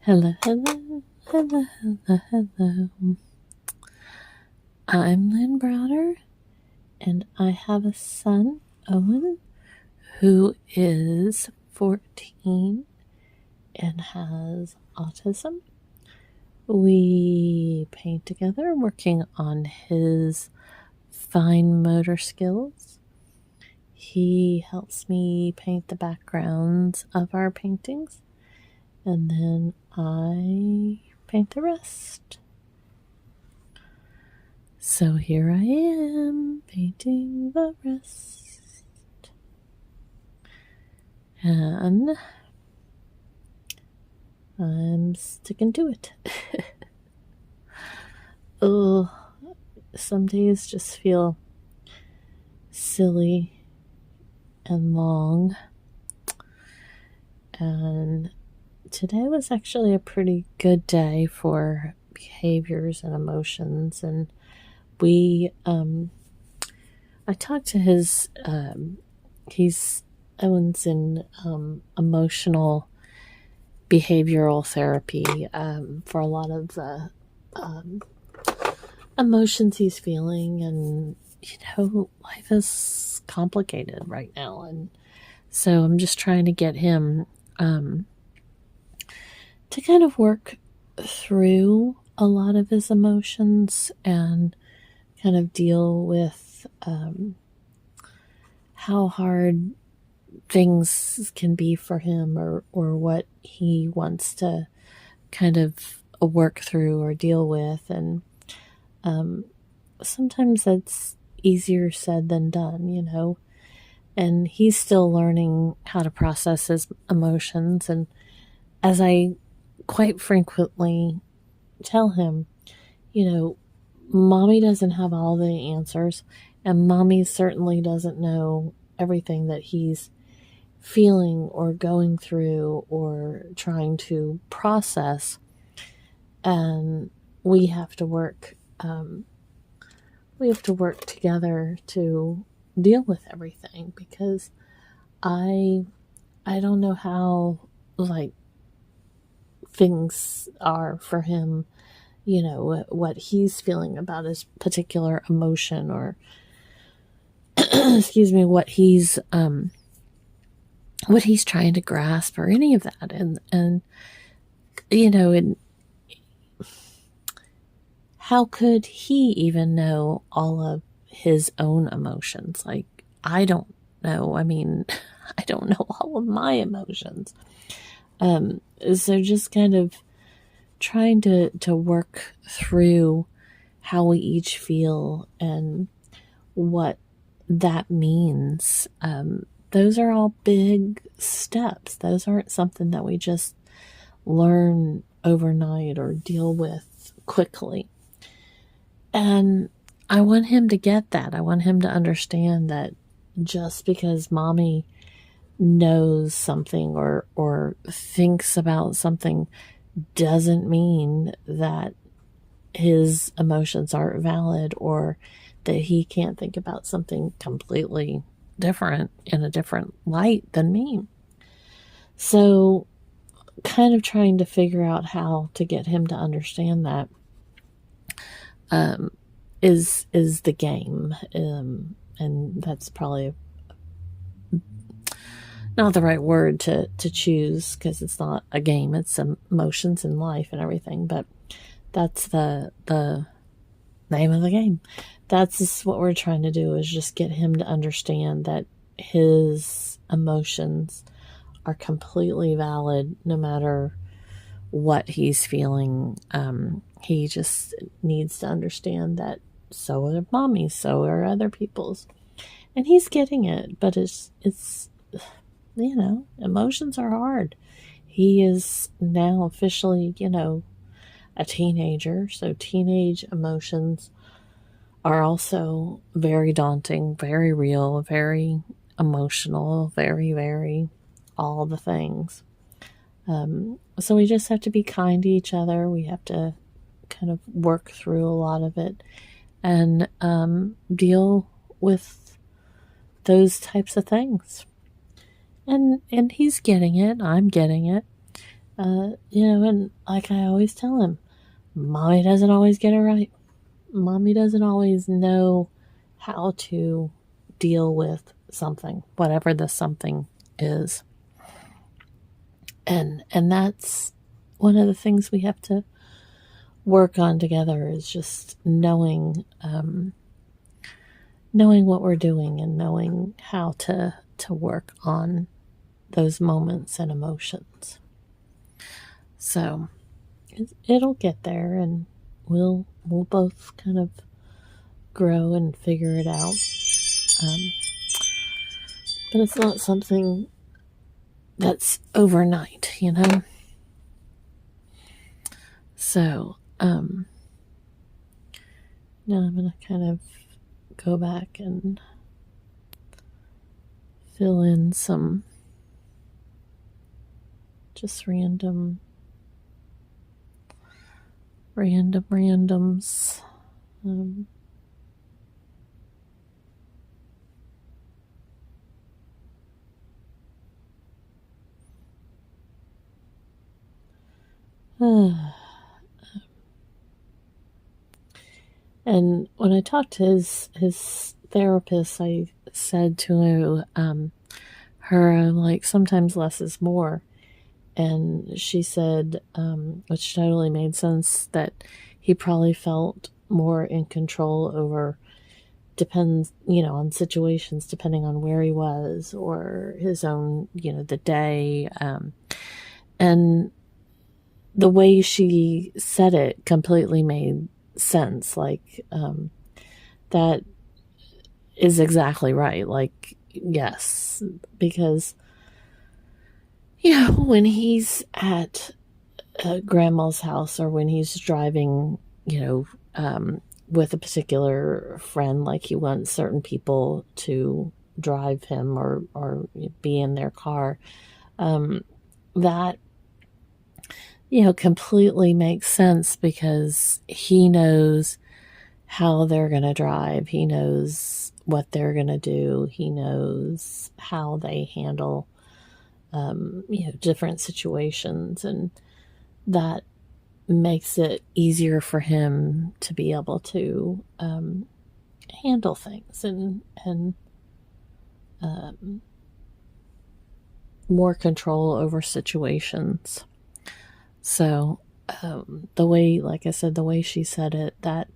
Hello, hello, hello, hello, hello. I'm Lynn Browder, and I have a son, Owen, who is 14 and has autism. We paint together, working on his fine motor skills. He helps me paint the backgrounds of our paintings, and then I paint the rest. So here I am, painting the rest. And I'm sticking to it. Oh, some days just feel silly and long. And today was actually a pretty good day for behaviors and emotions. And I talked to Owen's in emotional behavioral therapy for a lot of the emotions he's feeling. And, life is complicated right now. And so I'm just trying to get him to kind of work through a lot of his emotions and kind of deal with how hard things can be for him, or what he wants to kind of work through or deal with. And sometimes that's easier said than done, and he's still learning how to process his emotions. And as I quite frequently tell him, mommy doesn't have all the answers, and mommy certainly doesn't know everything that he's feeling or going through or trying to process. And we have to work together to deal with everything, because I don't know how things are for him, what he's feeling about his particular emotion, or excuse me, what he's trying to grasp, or any of that. And how could he even know all of his own emotions? I don't know. I mean, I don't know all of my emotions. So just kind of trying to work through how we each feel and what that means. Those are all big steps. Those aren't something that we just learn overnight or deal with quickly. And I want him to get that. I want him to understand that just because mommy knows something or thinks about something doesn't mean that his emotions aren't valid, or that he can't think about something completely different in a different light than me. So kind of trying to figure out how to get him to understand that is the game. And that's probably not the right word to choose, because it's not a game, it's emotions in life and everything. But that's the name of the game. That's just what we're trying to do, is just get him to understand that his emotions are completely valid, no matter what he's feeling. He just needs to understand that so are mommy's, so are other people's, and he's getting it. But it's emotions are hard. He is now officially, a teenager, so teenage emotions are also very daunting, very real, very emotional, very, very all the things. So we just have to be kind to each other. We have to kind of work through a lot of it and deal with those types of things. And he's getting it. I'm getting it. And like I always tell him, Mommy doesn't always get it right. Mommy doesn't always know how to deal with something, whatever the something is. And that's one of the things we have to work on together, is just knowing what we're doing and knowing how to work on those moments and emotions. So it'll get there, and we'll both kind of grow and figure it out. But it's not something that's overnight, you know. So now I'm gonna kind of go back and fill in some just randoms. And when I talked to his therapist, I said to her, like, sometimes less is more. And she said, which totally made sense, that he probably felt more in control over, depends, on situations, depending on where he was or his own, the day. And the way she said it completely made sense. Like, that is exactly right. Like, yes, because when he's at grandma's house, or when he's driving, with a particular friend, like he wants certain people to drive him or be in their car, that, completely makes sense, because he knows how they're going to drive. He knows what they're going to do. He knows how they handle different situations, and that makes it easier for him to be able to handle things, and more control over situations. So the way, like I said, the way she said it, that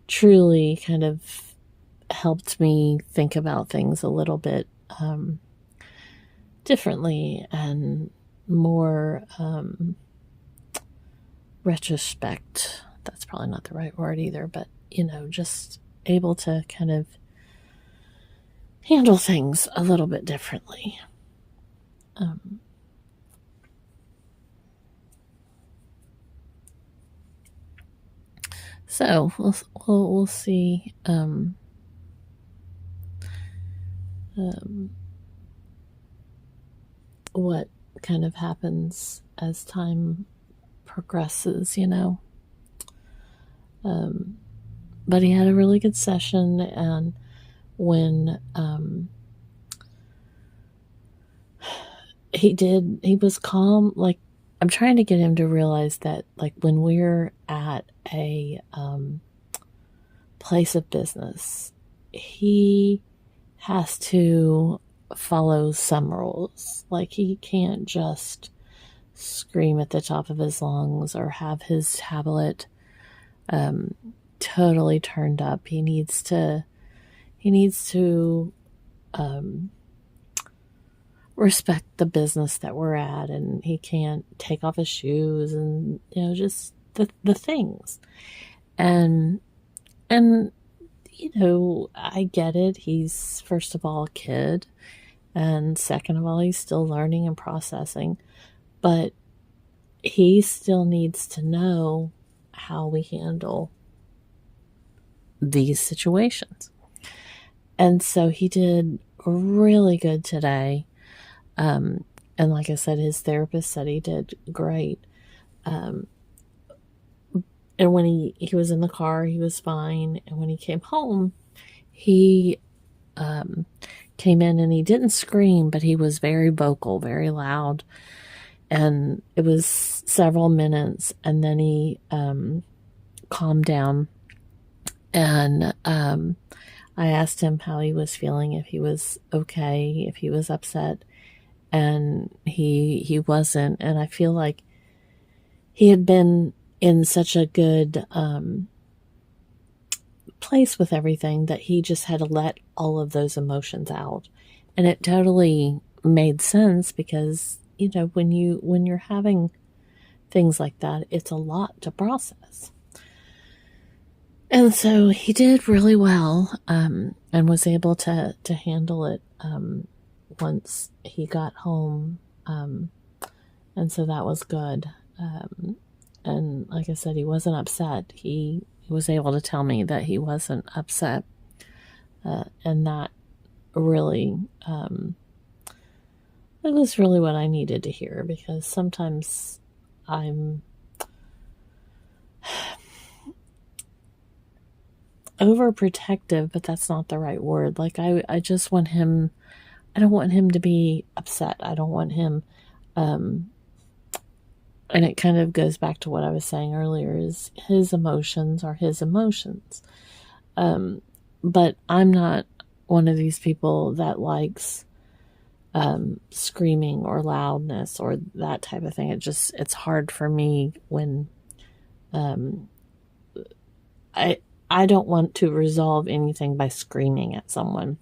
truly kind of helped me think about things a little bit differently and more retrospect. That's probably not the right word either, but just able to kind of handle things a little bit differently. So we'll see what kind of happens as time progresses, but he had a really good session, and when he was calm. Like, I'm trying to get him to realize that, like, when we're at a place of business, he has to follow some rules. Like, he can't just scream at the top of his lungs or have his tablet totally turned up. He needs to respect the business that we're at, and he can't take off his shoes, and just the things. And I get it. He's, first of all, a kid, and second of all, he's still learning and processing, but he still needs to know how we handle these situations. And so he did really good today. And like I said, his therapist said he did great. And when he was in the car, he was fine. And when he came home, he came in and he didn't scream, but he was very vocal, very loud. And it was several minutes, and then he calmed down. And I asked him how he was feeling, if he was okay, if he was upset, and he wasn't. And I feel like he had been in such a good place with everything that he just had to let all of those emotions out. And it totally made sense because, you know, when you're having things like that, it's a lot to process. And so he did really well, and was able to handle it once he got home. And so that was good. And like I said, he wasn't upset. He was able to tell me that he wasn't upset. And that really, it was really what I needed to hear, because sometimes I'm overprotective, but that's not the right word. Like I just want him, I don't want him to be upset. I don't want him, and it kind of goes back to what I was saying earlier, is his emotions are his emotions. But I'm not one of these people that likes screaming or loudness or that type of thing. It's hard for me when I don't want to resolve anything by screaming at someone.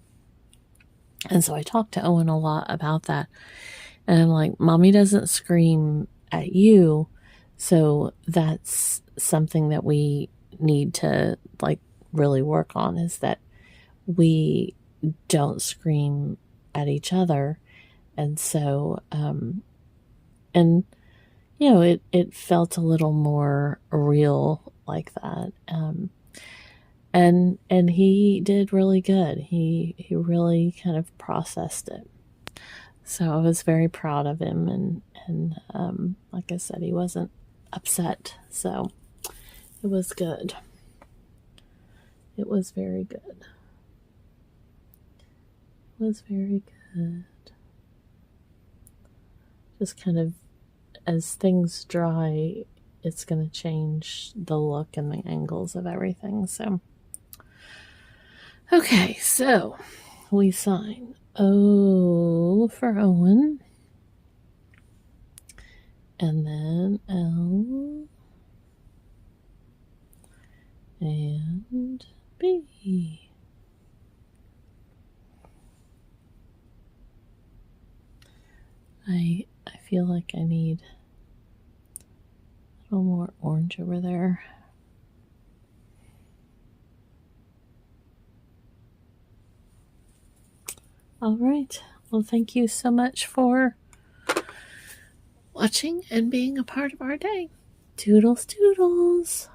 And so I talked to Owen a lot about that. And I'm like, Mommy doesn't scream at you. So that's something that we need to like really work on, is that we don't scream at each other. And so, and you know, it felt a little more real like that. And he did really good. He really kind of processed it. So I was very proud of him, and like I said, he wasn't upset. So it was good. It was very good. It was very good. Just kind of, as things dry, it's going to change the look and the angles of everything. So, okay, so we sign O for Owen, and then L and B. I feel like I need a little more orange over there. All right. Well, thank you so much for watching and being a part of our day. Toodles, toodles.